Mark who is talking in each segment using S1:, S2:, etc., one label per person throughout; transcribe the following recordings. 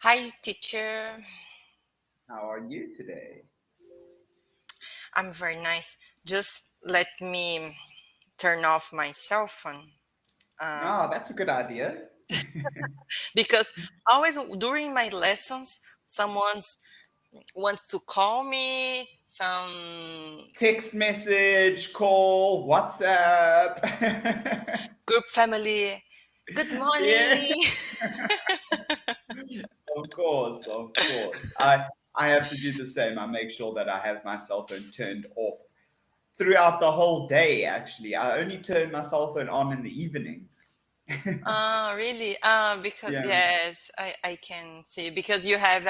S1: Hi, teacher.
S2: How are you today?
S1: I'm very nice. Just let me turn off my cell phone. Uh,
S2: Oh, that's a good idea.
S1: because always during my lessons, someone wants to call me, some
S2: Text message, call, WhatsApp.
S1: group family. Good
S2: Yeah,
S1: morning.
S2: of course, of course. I have to do the same. I make sure that I have my cell phone turned off throughout the whole day, actually. I only turn my cell phone on in the evening.
S1: Really? Because
S2: Yeah.
S1: yes, I can see because you have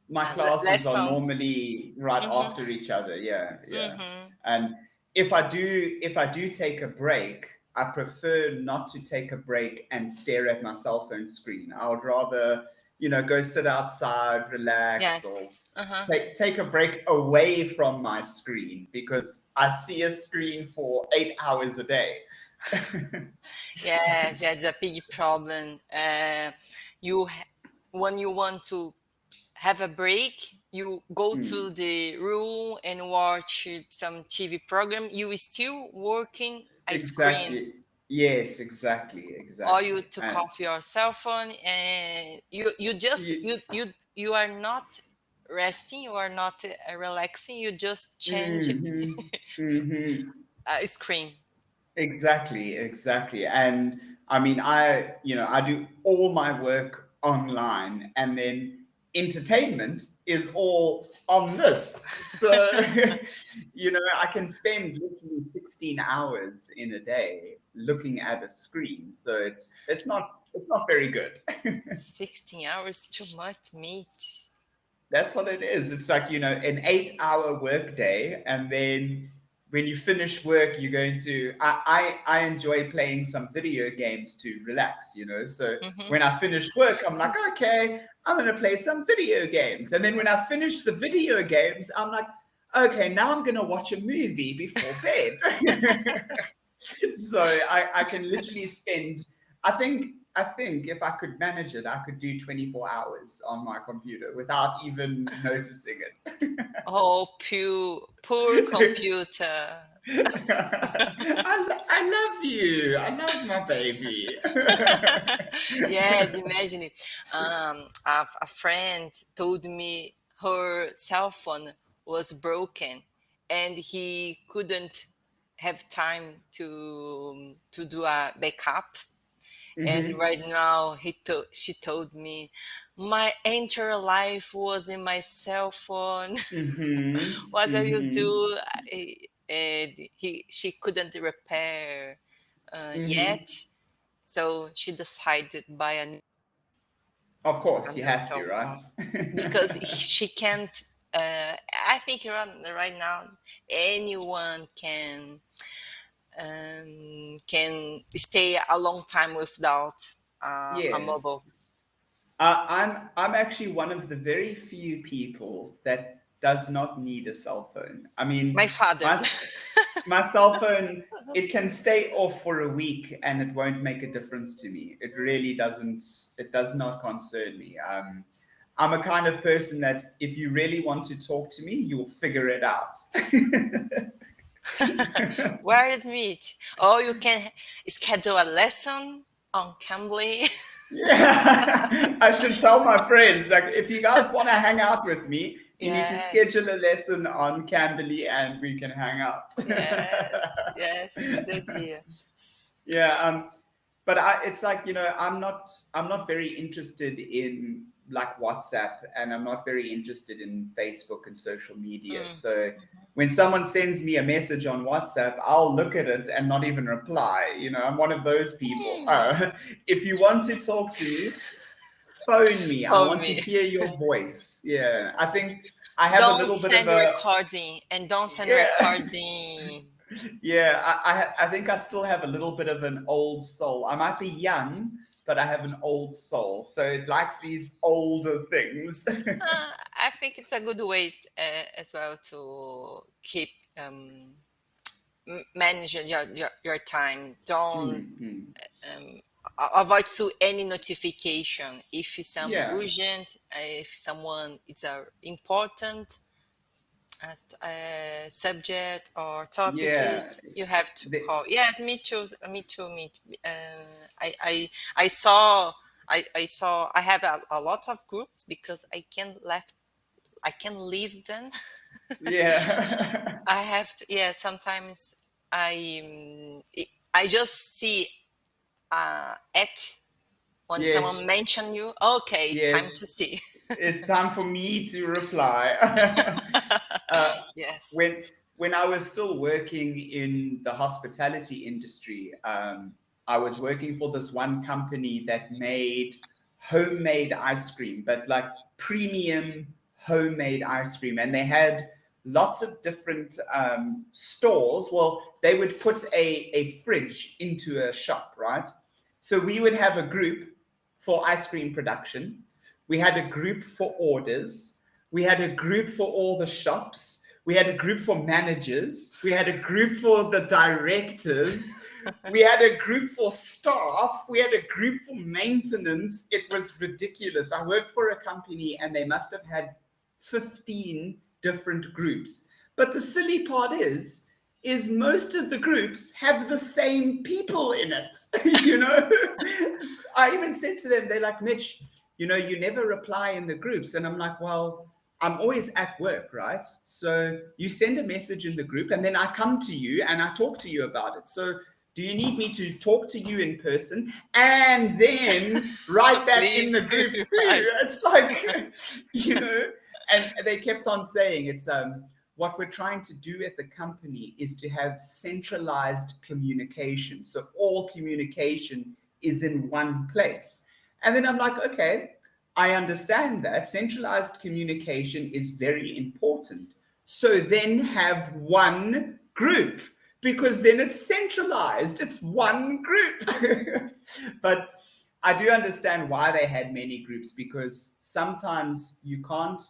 S2: My classes are
S1: lessons.
S2: normally right
S1: Mm-hmm.
S2: after each other. Yeah, yeah.
S1: Mm-hmm.
S2: And if I do take a break, I prefer not to take a break and stare at my cell phone screen. I would rather, go sit outside, relax, or
S1: Yes. Uh-huh.
S2: take a break away from my screen because I see a screen for 8 hours a day.
S1: Yes, that's a big problem. You ha- when you want to have a break, you go to
S2: Hmm.
S1: the room and watch some TV program. You is still working a screen,
S2: Exactly. Yes, exactly,
S1: or you
S2: exactly.
S1: took
S2: And
S1: off your cell phone and you just
S2: you,
S1: you are not resting. You are not relaxing. You just change
S2: hmm.
S1: a screen.
S2: Exactly, exactly. And I mean, I do all my work online, and then entertainment is all on this. So, I can spend literally 16 hours in a day looking at a screen. So it's not very good.
S1: 16 hours too much meat.
S2: That's what it is. It's like, an 8 hour work day. And then when you finish work, you're going to, I enjoy playing some video games to relax. So
S1: Hmm.
S2: when I finish work, I'm like, okay, I'm going to play some video games. And then when I finish the video games, I'm like, okay, now I'm going to watch a movie before bed. So I can literally spend. I think if I could manage it, I could do 24 hours on my computer without even noticing it.
S1: Oh, poor computer.
S2: I love you. I love my baby.
S1: Yes, imagine it. A friend told me her cell phone was broken and he couldn't have time to do a backup. And
S2: Hmm.
S1: right now, she told me, my entire life was in my cell phone.
S2: Hmm.
S1: What do you
S2: Hmm.
S1: do? And she couldn't repair
S2: Hmm.
S1: yet, so she decided buy
S2: Of
S1: a
S2: course, you
S1: new
S2: have to,
S1: cell
S2: right?
S1: phone because she can't. I think right now anyone can stay a long time without a
S2: Yeah.
S1: mobile.
S2: I'm actually one of the very few people that does not need a cell phone. I
S1: My
S2: mean,
S1: father.
S2: my cell phone, it can stay off for a week and it won't make a difference to me. It really doesn't. It does not concern me. I'm a kind of person that if you really want to talk to me, you'll figure it out.
S1: Where is meet? Oh, you can schedule a lesson on Cambly.
S2: Yeah, I should tell my friends, like, if you guys want to hang out with me, you need to
S1: Yeah,
S2: schedule a lesson on Cambly and we can hang out.
S1: yes, yes, good idea.
S2: Yeah, but it's like, I'm not very interested in like WhatsApp, and I'm not very interested in Facebook and social media.
S1: Mm.
S2: So when someone sends me a message on WhatsApp, I'll look at it and not even reply. I'm one of those people. If you want to talk to me, phone me. I
S1: For
S2: want to
S1: me.
S2: hear your voice. Yeah, I think I have a
S1: Don't
S2: little bit of
S1: send
S2: a
S1: recording and don't send
S2: yeah.
S1: recording.
S2: Yeah, I think I still have a little bit of an old soul. I might be young, but I have an old soul, so it likes these older things.
S1: I think it's a good way as well to keep manage your time. Don't
S2: Hmm.
S1: um, avoid to any notification if it's some
S2: Yeah,
S1: urgent, if someone it's a important subject or topic,
S2: yeah.
S1: you have to
S2: The,
S1: call. Yes, me too. Me too. Me. I saw. I saw. I have a lot of groups because I can left. I can leave them.
S2: yeah.
S1: I have to. Yeah. Sometimes I just see at when someone
S2: Yes,
S1: mention you. Okay, it's time to
S2: yes.
S1: see.
S2: It's time for me to reply. uh,
S1: Yes.
S2: when when I was still working in the hospitality industry, I was working for this one company that made homemade ice cream, but like premium homemade ice cream, and they had lots of different stores. Well, they would put a fridge into a shop, right? So we would have a group for ice cream production. We had a group for orders. We had a group for all the shops. We had a group for managers. We had a group for the directors. We had a group for staff. We had a group for maintenance. It was ridiculous. I worked for a company and they must have had 15 different groups. But the silly part is most of the groups have the same people in it. You know, I even said to them, they're like, Mitch, you know, you never reply in the groups. And I'm like, well, I'm always at work, right? So you send a message in the group and then I come to you and I talk to you about it. So do you need me to talk to you in person and then write that in the
S1: Please,
S2: group
S1: right.
S2: too? It's like, you know, and they kept on saying it's what we're trying to do at the company is to have centralized communication. So all communication is in one place. And then I'm like, okay, I understand that centralized communication is very important. So then have one group because then it's centralized. It's one group. But I do understand why they had many groups because sometimes you can't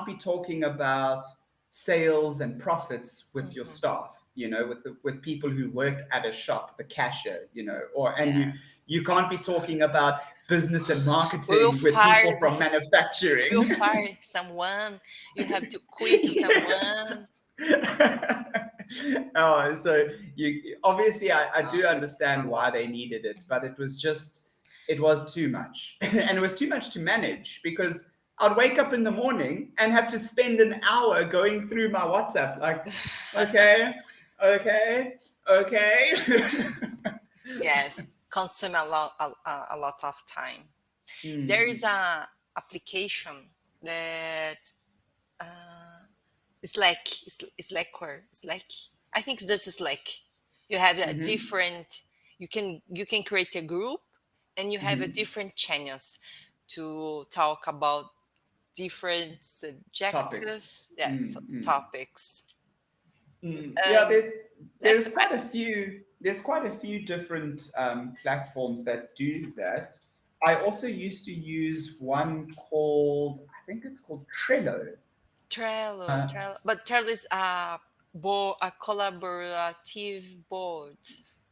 S2: be talking about sales and profits with your
S1: Mhm.
S2: staff, you know, with people who work at a shop, the cashier, you know, or and
S1: Yeah.
S2: you can't be talking about business and
S1: We will
S2: marketing with
S1: fire.
S2: people from
S1: We will
S2: manufacturing.
S1: fire someone. You have to quit someone.
S2: Oh, so you obviously I do
S1: It's a
S2: understand why
S1: lot.
S2: they needed it, but it was too much. And it was too much to manage because I'd wake up in the morning and have to spend an hour going through my WhatsApp, like, okay, okay, okay.
S1: Yes, consume a lot of time. There is
S2: Mm,
S1: a application that it's like it's like I think it's just like you have a
S2: mm-hmm,
S1: different you can create a group and you have a
S2: mm-hmm.
S1: different channels to talk about different subjects,
S2: Topics.
S1: yeah, so topics.
S2: Yeah,
S1: Um, that's
S2: there's quite a few different platforms that do that. I also used to use one called, I think it's called Trello.
S1: Trello,
S2: Uh,
S1: Trello, but Trello is a collaborative board.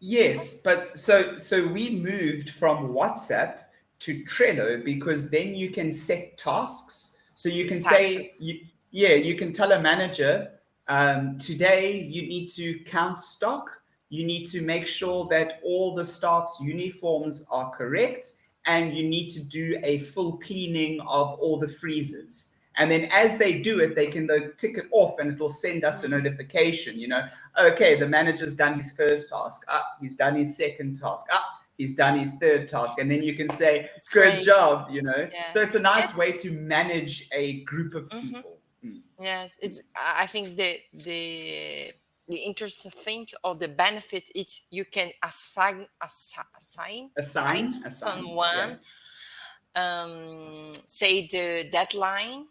S2: yes, but so we moved from WhatsApp to Trello because then you can set tasks. So you can say,
S1: Status.
S2: yeah, you can tell a manager, today you need to count stock. You need to make sure that all the staff's uniforms are correct, and you need to do a full cleaning of all the freezers. And then as they do it, they can though tick it off and it'll send us a notification, you know, okay, the manager's done his first task. He's done his second task. He's done his third task. And then you can say,
S1: It's
S2: good
S1: great.
S2: job, you know.
S1: Yeah.
S2: So it's a
S1: Yes.
S2: nice way to manage a group of
S1: Mhm.
S2: people. Mm.
S1: Yes. It's. I think the interesting thing of the benefit is you can assign
S2: Assign. Yeah.
S1: someone. Say the deadline.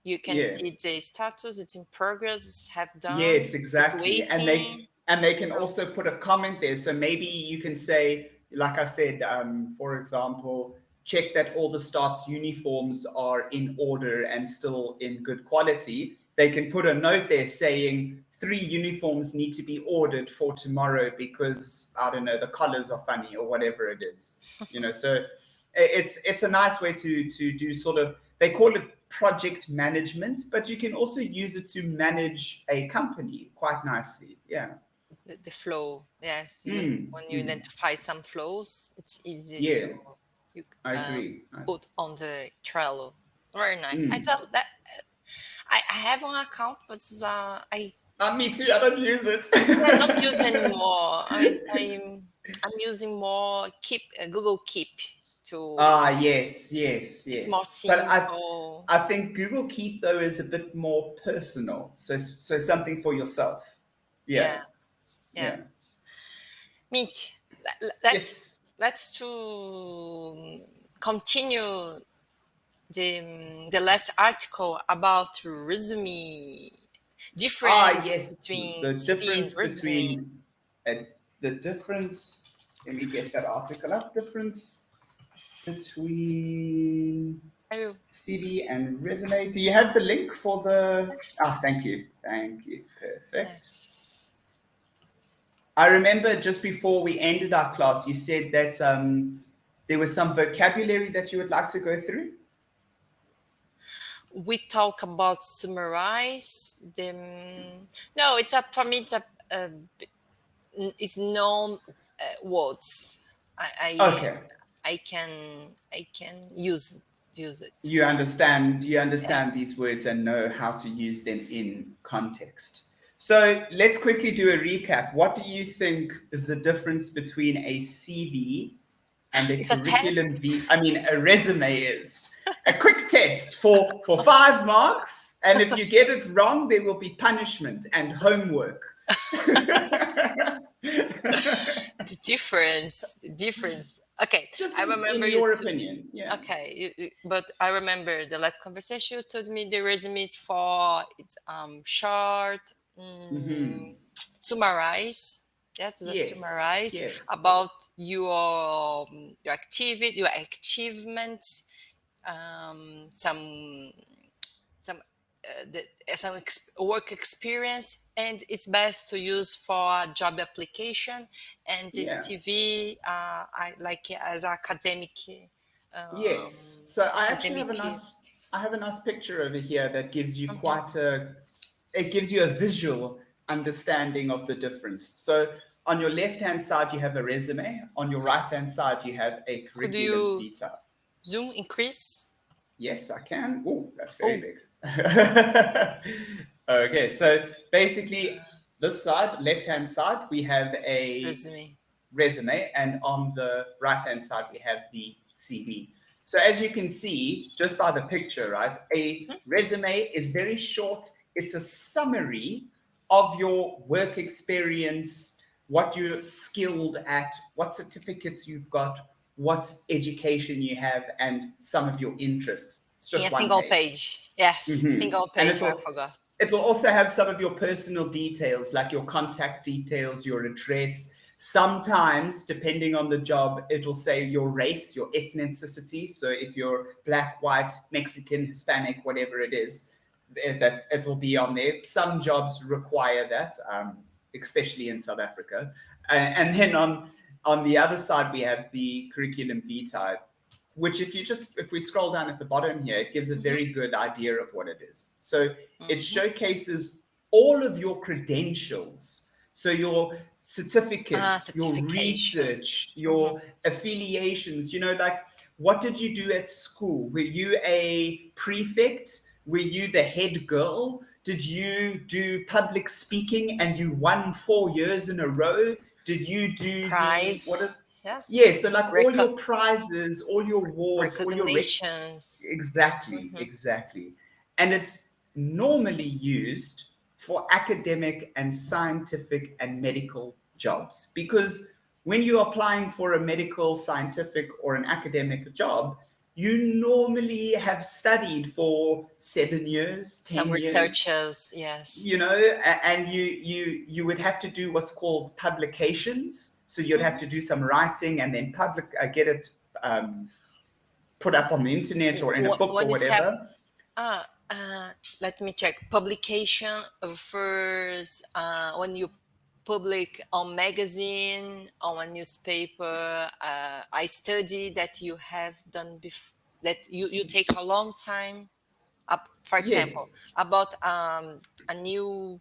S1: You can
S2: Yeah.
S1: see the status. It's in progress. It's have done.
S2: Yes,
S1: It's
S2: exactly.
S1: waiting.
S2: And they can
S1: So
S2: also put a comment there. So maybe you can say, like I said, for example, check that all the staff's uniforms are in order and still in good quality. They can put a note there saying 3 uniforms need to be ordered for tomorrow because I don't know, the colors are funny or whatever it is. So it's a nice way to do sort of, they call it project management, but you can also use it to manage a company quite nicely. Yeah.
S1: The flow. Yes, when you
S2: Mm.
S1: identify some flows, it's easy to
S2: Yeah,
S1: you
S2: I agree.
S1: put on the Trello. Very nice. I
S2: Mm.
S1: tell that I have an account, but
S2: Me too. I don't use
S1: I don't
S2: it.
S1: use anymore. I'm using more Keep Google Keep to.
S2: Yes, yes,
S1: It's more
S2: yes. But
S1: simple.
S2: I think Google Keep though is a bit more personal. So something for yourself.
S1: Yeah,
S2: Yeah,
S1: yeah.
S2: yeah.
S1: Meet. Let's
S2: Yes.
S1: let's to continue the last article about resume difference
S2: Yes.
S1: between
S2: The
S1: CV and
S2: difference
S1: resume.
S2: between uh, the difference. Let me get that article up. Difference between
S1: Are you?
S2: CV and resume. Do you have the link for the? Thank
S1: Yes.
S2: you. Thank you. Perfect.
S1: Yes.
S2: I remember just before we ended our class, you said that there was some vocabulary that you would like to go through.
S1: We talk about summarize the. No, it's a for me. It's known words. I
S2: Okay,
S1: I can use it.
S2: you understand
S1: Yes.
S2: these words and know how to use them in context. So let's quickly do a recap. What do you think the difference between a CV and a
S1: It's a
S2: curriculum
S1: test.
S2: v I mean a resume is? A quick test for 5 marks, and if you get it wrong, there will be punishment and homework.
S1: The difference. Okay,
S2: Just
S1: I
S2: in
S1: remember you.
S2: your opinion, yeah.
S1: Okay, but I remember the last conversation you told me the resume is for it's short,
S2: Mm-hmm.
S1: summarize. That's the
S2: Yes,
S1: summarize
S2: yes,
S1: about your activity, your achievements, some work experience, and it's best to use for job application. And in
S2: yeah,
S1: CV, I like it as
S2: yes. So I actually
S1: academic.
S2: have a nice picture over here that gives you
S1: Mhm.
S2: it gives you a visual understanding of the difference. So on your left hand side you have a resume, on your right hand side you have a
S1: Could
S2: curriculum
S1: you
S2: vitae.
S1: zoom increase?
S2: Yes, I can. Oh, that's very
S1: Oh,
S2: big. Okay, so basically, this side, left hand side, we have a
S1: resume.
S2: resume, and on the right hand side, we have the CV. So, as you can see, just by the picture, right, a resume is very short. It's a summary of your work experience, what you're skilled at, what certificates you've got, what education you have, and some of your interests. It's
S1: In a
S2: just one
S1: single
S2: page.
S1: page. Yes, single
S2: And
S1: page. I forgot.
S2: it'll also have some of your personal details, like your contact details, your address. Sometimes, depending on the job, it'll say your race, your ethnicity. So if you're black, white, Mexican, Hispanic, whatever it is, that it will be on there. Some jobs require that, especially in South Africa. And then on the other side, we have the curriculum vitae, which if we scroll down at the bottom here, it gives a
S1: Hmm.
S2: very good idea of what it is. So it
S1: Hmm.
S2: showcases all of your credentials. So your certificates, your
S1: Certification.
S2: research,
S1: Hmm.
S2: your affiliations, like what did you do at school? Were you a prefect? Were you the head girl? Did you do public speaking and you won 4 years in a row? Did you do the what is
S1: Price. Yes.
S2: yeah, so like all
S1: Reco-
S2: your prizes, all your awards, all your
S1: recognitions.
S2: exactly,
S1: Hmm.
S2: exactly. And it's normally used for academic and scientific and medical jobs because when you're applying for a medical, scientific, or an academic job, you normally have studied for 7 years,
S1: Some
S2: 10 years,
S1: researchers. Yes.
S2: and you would have to do what's called publications. So you'd have
S1: Hmm.
S2: to do some writing and then get it put up on the internet or in a book or
S1: When you say
S2: whatever.
S1: Let me check. Publication refers when you public on magazine, on a newspaper. I study that you have done before, that you take a long time. For example,
S2: Yes,
S1: about a new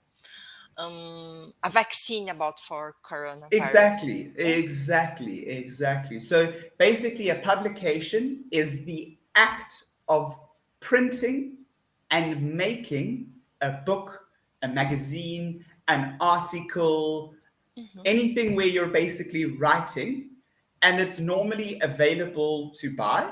S1: a vaccine about for coronavirus.
S2: exactly,
S1: Yes.
S2: exactly, exactly. So basically, a publication is the act of printing and making a book, a magazine, an article,
S1: Hmm.
S2: anything where you're basically writing, and it's normally available to buy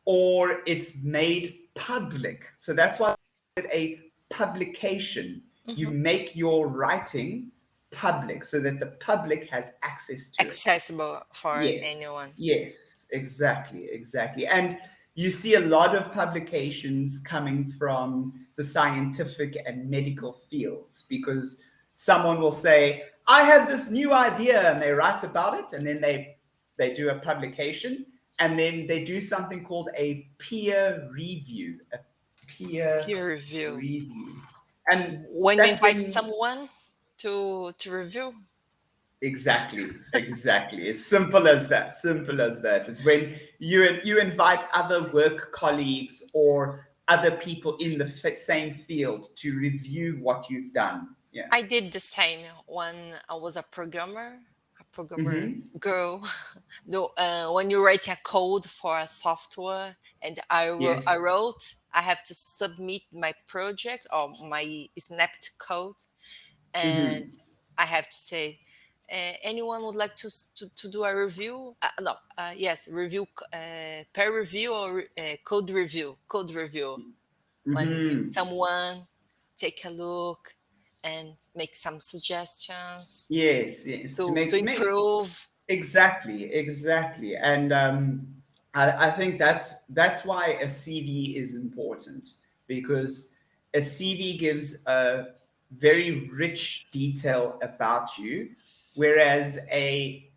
S2: or it's made public. So that's why it's a publication. You
S1: Hmm.
S2: make your writing public so that the public has access to it.
S1: Accessible for
S2: Yes,
S1: anyone.
S2: yes, exactly, exactly. And you see a lot of publications coming from the scientific and medical fields because someone will say, I have this new idea, and they write about it, and then they do a publication, and then they do something called a peer review, a peer
S1: Peer review.
S2: review. And
S1: When you
S2: that's
S1: invite
S2: when
S1: someone to review.
S2: exactly, exactly. It's simple as that. Simple as that. It's when you invite other work colleagues or other people in the same field to review what you've done. Yeah.
S1: I did the same when I was a programmer
S2: Mm-hmm.
S1: girl. No, when you write a code for a software, and I
S2: Yes.
S1: wrote, I have to submit my project or my snapped code, and
S2: Mm-hmm.
S1: I have to say, anyone would like to do a review? No, yes, review, peer review or code review. When
S2: Mm-hmm.
S1: someone take a look and make some suggestions
S2: Yes. Yes. To
S1: to
S2: make
S1: improve.
S2: exactly, exactly. And I think that's why a CV is important because a CV gives a very rich detail about you, whereas a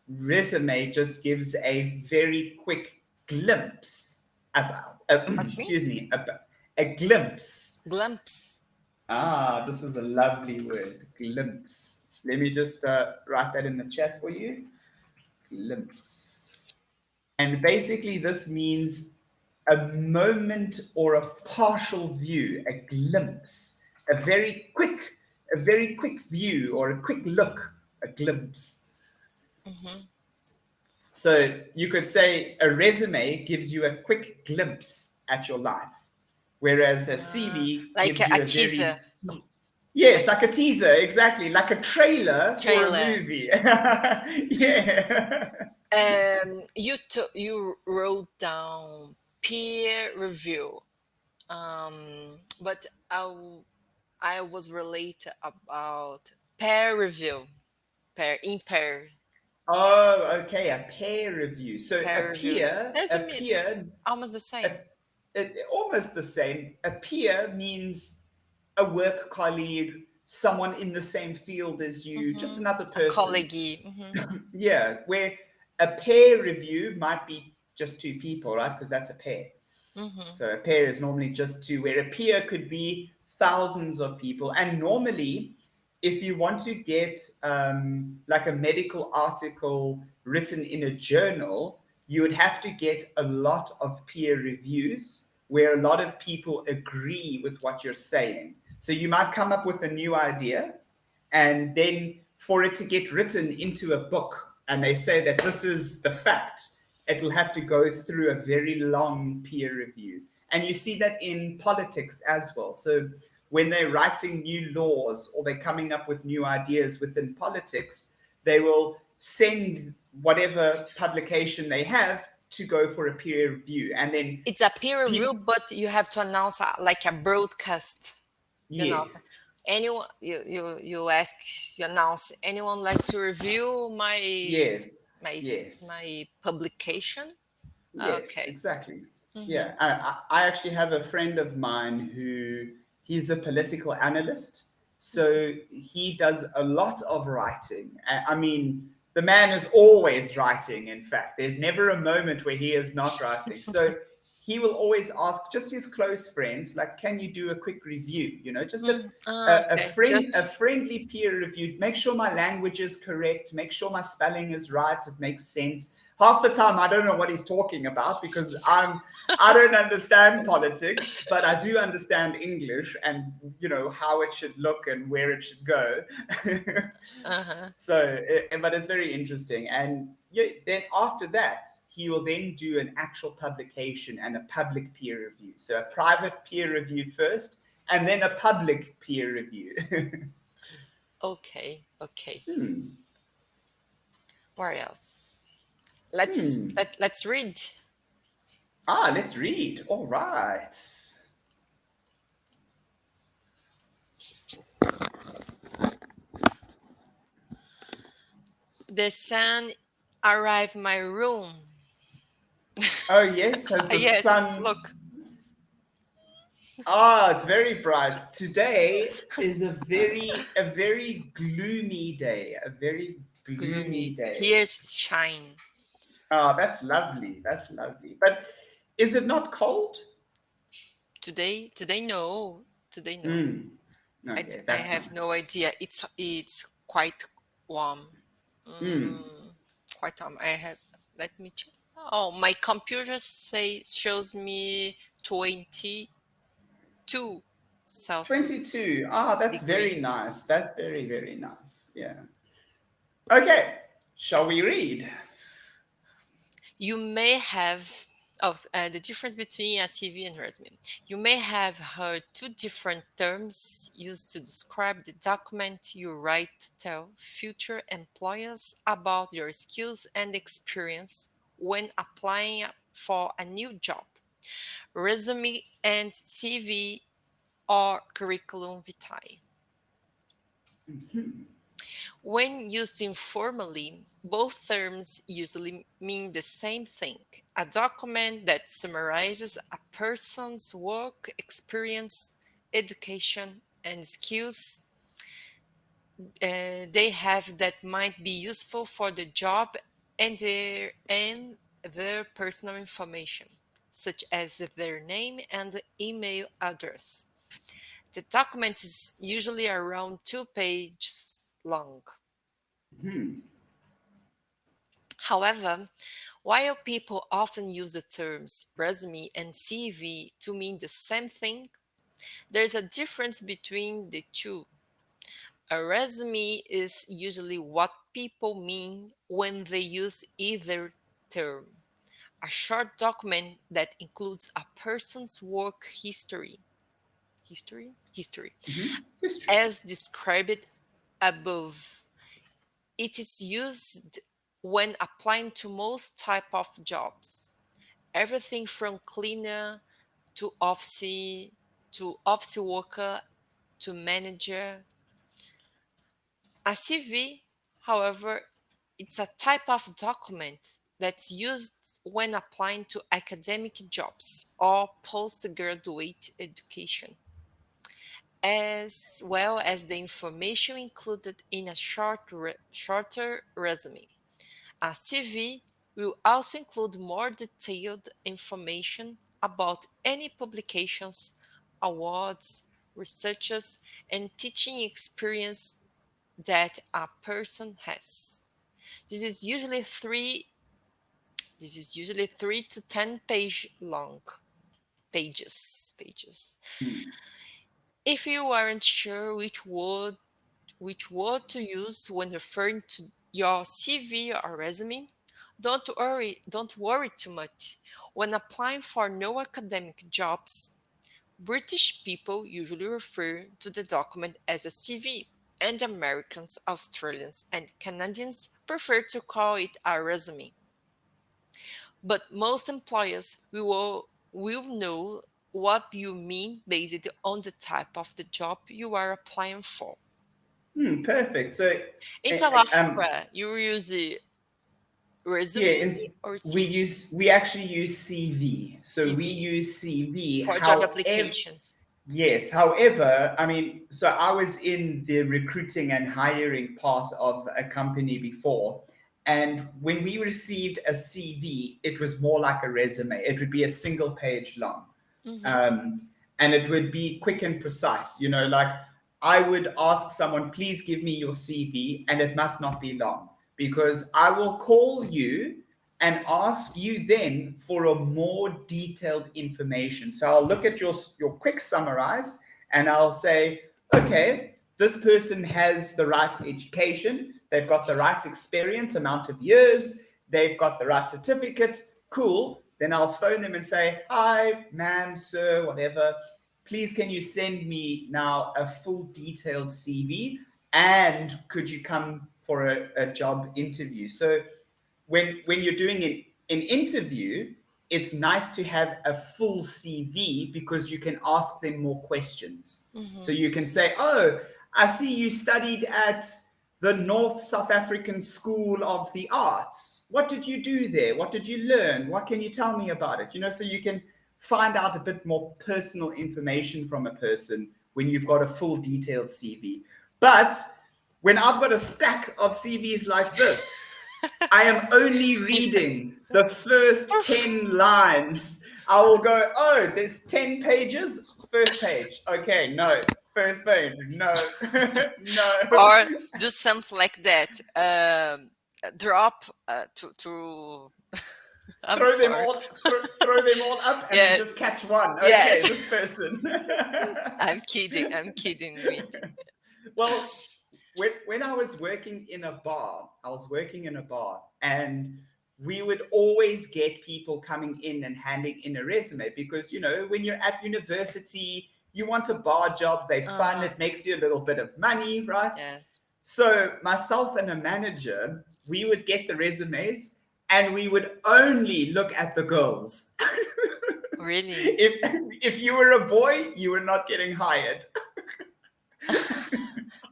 S2: resume just gives a very quick glimpse about,
S1: What
S2: excuse
S1: means
S2: me, about a glimpse.
S1: glimpse?
S2: Ah, this is a lovely word, glimpse. Let me just write that in the chat for you. Glimpse. And basically, this means a moment or a partial view, a glimpse, a very quick view or a quick look, a glimpse.
S1: Hmm.
S2: So you could say a resume gives you a quick glimpse at your life, whereas a CV
S1: Like
S2: gives
S1: a
S2: you a
S1: teaser,
S2: very yes,
S1: like
S2: like a teaser, exactly, like a trailer for a
S1: trailer.
S2: movie. Yeah.
S1: You wrote down peer review, but I was related about peer review, peer
S2: Oh, okay, a peer review. So
S1: peer review. There's
S2: a
S1: a myth,
S2: peer,
S1: almost the
S2: a,
S1: same.
S2: almost the same. A peer means a work colleague, someone in the same field as you, just
S1: Hmm.
S2: another
S1: A
S2: person.
S1: colleague. Hmm.
S2: Yeah, where a peer review might be just two people, right? Because that's a pair.
S1: Hmm.
S2: So a pair is normally just two, where a peer could be thousands of people. And normally, if you want to get like a medical article written in a journal, you would have to get a lot of peer reviews where a lot of people agree with what you're saying. So you might come up with a new idea, and then for it to get written into a book, and they say that this is the fact, it'll have to go through a very long peer review. And you see that in politics as well. So when they're writing new laws or they're coming up with new ideas within politics, they will send whatever publication they have to go for a peer review. And then
S1: It's a peer
S2: people,
S1: review, but you have to announce like a broadcast. You know, so
S2: yes,
S1: anyone you ask, you announce, anyone like to review
S2: yes, yes.
S1: my publication?
S2: Yes,
S1: Okay.
S2: exactly.
S1: Hmm.
S2: Yeah, I actually have a friend of mine who he's a political analyst. So he does a lot of writing. I mean, the man is always writing, in fact. There's never a moment where he is not writing. So he will always ask just his close friends, like, can you do a quick review? Just
S1: Okay.
S2: a
S1: Just
S2: friendly peer review. Make sure my language is correct. Make sure my spelling is right. It makes sense. Half the time, I don't know what he's talking about because I don't understand politics, but I do understand English and how it should look and where it should go.
S1: uh-huh.
S2: So, but it's very interesting. And yeah, then after that, he will then do an actual publication and a public peer review. So a private peer review first, and then a public peer review.
S1: Okay. Okay.
S2: Hmm.
S1: Where else?
S2: Hmm.
S1: Let's read.
S2: Let's read. All right.
S1: The sun arrived my room.
S2: Oh yes, has the
S1: Yes,
S2: sun?
S1: look.
S2: It's very bright. Today is a very gloomy day. A very gloomy
S1: Gloomy.
S2: day.
S1: Here's shine.
S2: That's lovely. That's lovely. But is it not cold?
S1: Today no. Today no.
S2: Hmm. Okay,
S1: I
S2: that's
S1: have
S2: nice.
S1: no idea. It's quite warm.
S2: Hmm.
S1: Quite warm. I have. Let me check. Oh, my computer shows me 22 Celsius
S2: 22. That's
S1: degree.
S2: very nice. That's very, very nice. Yeah. Okay. Shall we read?
S1: You may have. Oh, the difference between a CV and resume. You may have heard two different terms used to describe the document you write to tell future employers about your skills and experience when applying for a new job. Resume and CV or curriculum vitae.
S2: Mhm.
S1: When used informally, both terms usually mean the same thing: a document that summarizes a person's work experience, education, and skills they have that might be useful for the job and their personal information, such as their name and email address. The document is usually around 2 pages long.
S2: Mhm.
S1: However, while people often use the terms resume and CV to mean the same thing, there's a difference between the two. A resume is usually what people mean when they use either term. A short document that includes a person's work history,
S2: Mhm. History.
S1: as described above. It is used when applying to most type of jobs. Everything from cleaner to office worker to manager. A CV, however, it's a type of document that's used when applying to academic jobs or postgraduate education, as well as the information included in a shorter resume. A CV will also include more detailed information about any publications, awards, researches, and teaching experience that a person has. This is usually three this is usually 3 to 10 pages.
S2: Hmm.
S1: If you aren't sure which word to use when referring to your CV or resume, don't worry too much. When applying for no academic jobs, British people usually refer to the document as a CV, and Americans, Australians, and Canadians prefer to call it a resume. But most employers will know what you mean based on the type of the job you are applying for.
S2: Perfect. So,
S1: In South
S2: eh, um,
S1: Africa, you use a
S2: yeah,
S1: resume or CV?
S2: we actually use CV. So we
S1: CV
S2: use CV.
S1: for job
S2: However,
S1: applications.
S2: yes. However, I mean, so I was in the recruiting and hiring part of a company before, And when we received a CV, it was more like a resume. It would be a single page long. And it would be quick and precise. Like I would ask someone, please give me your CV, and it must not be long, because I will call you and ask you then for a more detailed information. So I'll look at your quick summarize, and I'll say, okay, this person has the right education, they've got the right experience, amount of years, they've got the right certificate, cool. Then I'll phone them and say, hi, ma'am, sir, whatever. Please, can you send me now a full detailed CV? And could you come for a job interview? So when you're doing an interview, it's nice to have a full CV, because you can ask them more questions. So you can say, oh, I see you studied at the North South African School of the Arts. What did you do there? What did you learn? What can you tell me about it? So you can find out a bit more personal information from a person when you've got a full detailed CV. But when I've got a stack of CVs like this, I am only reading the first 10 lines. I will go, oh, there's 10 pages. First page. Okay, no. First page. No. No.
S1: Or do something like that. Drop to I'm
S2: throw them
S1: sorry.
S2: all throw them all up and
S1: Yes.
S2: just catch one. Okay,
S1: Yes.
S2: this person.
S1: I'm kidding, Mitch.
S2: Well, when I was working in a bar, and we would always get people coming in and handing in a resume, because, when you're at university, you want a bar job, they're fun, it makes you a little bit of money, right?
S1: Yes.
S2: So myself and a manager, we would get the resumes and we would only look at the girls.
S1: Really?
S2: If you were a boy, you were not getting hired.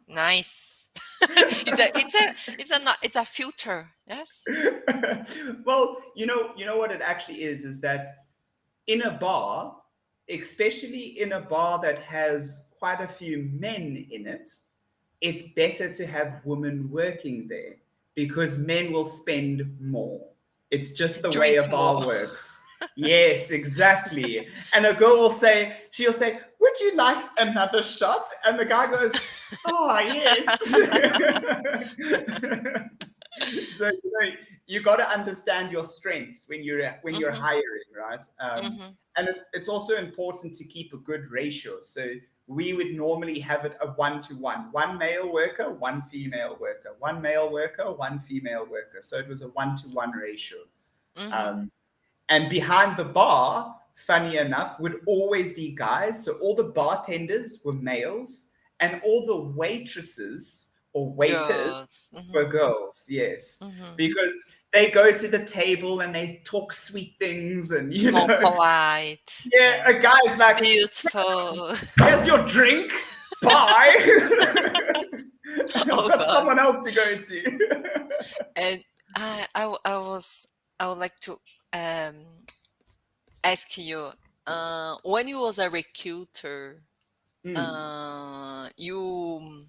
S1: Nice. It's a filter. Yes.
S2: Well, you know what it actually is that in a bar, especially in a bar that has quite a few men in it, it's better to have women working there, because men will spend more. It's just the way
S1: Drink
S2: a bar
S1: more.
S2: works. Yes, exactly. And a girl she'll say, would you like another shot? And the guy goes, oh, yes. So you got to understand your strengths when you're hiring, right? And it's also important to keep a good ratio. So we would normally have it a 1-to-1, one male worker, one female worker, one male worker, one female worker. So it was a 1-to-1 ratio. And behind the bar, funny enough, would always be guys. So all the bartenders were males, and all the waitresses or waiters were girls. Yes, because they go to the table and they talk sweet things, and
S1: More polite.
S2: yeah, a guy's like,
S1: Beautiful.
S2: here's your drink. Bye. I've
S1: Oh
S2: got
S1: God.
S2: someone else to go to.
S1: And I would like to ask you, when you was a recruiter, you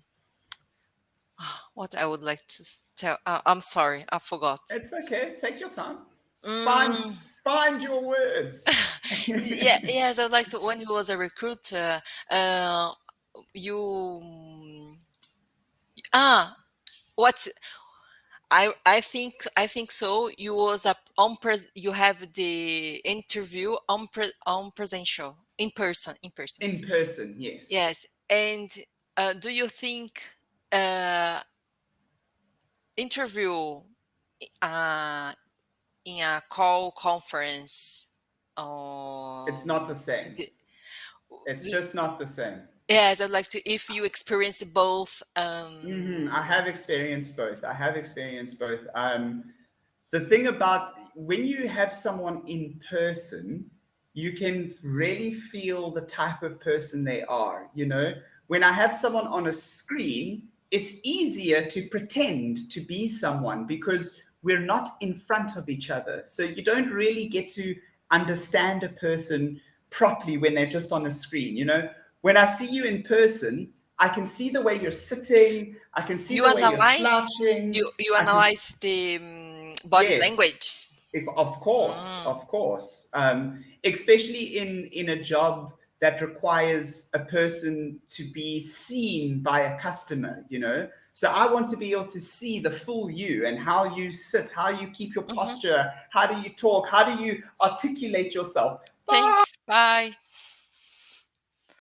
S1: what I would like to tell. I'm sorry, I forgot.
S2: It's okay. Take your time.
S1: Mm,
S2: Find your words.
S1: yes, I'd like to. When you was a recruiter, you what I think so. You was you have the interview on presential in person.
S2: In person, yes.
S1: Yes, and do you think uh, interview uh, in a call conference
S2: It's not the same.
S1: the,
S2: It's
S1: the,
S2: just not the same.
S1: yes, I'd like to if you experience both.
S2: I have experienced both. The thing about when you have someone in person, you can really feel the type of person they are. When I have someone on a screen, it's easier to pretend to be someone, because we're not in front of each other. So you don't really get to understand a person properly when they're just on a screen. When I see you in person, I can see the way you're sitting. I can see
S1: You
S2: the way you're
S1: analyze
S2: slouching.
S1: you
S2: I can,
S1: analyze the body
S2: yes,
S1: language.
S2: of course,
S1: Mm,
S2: of course. Especially in a job that requires a person to be seen by a customer, you know. So I want to be able to see the full you and how you sit, how you keep your
S1: mhm.
S2: posture, how do you talk, how do you articulate yourself.
S1: Thanks. Bye.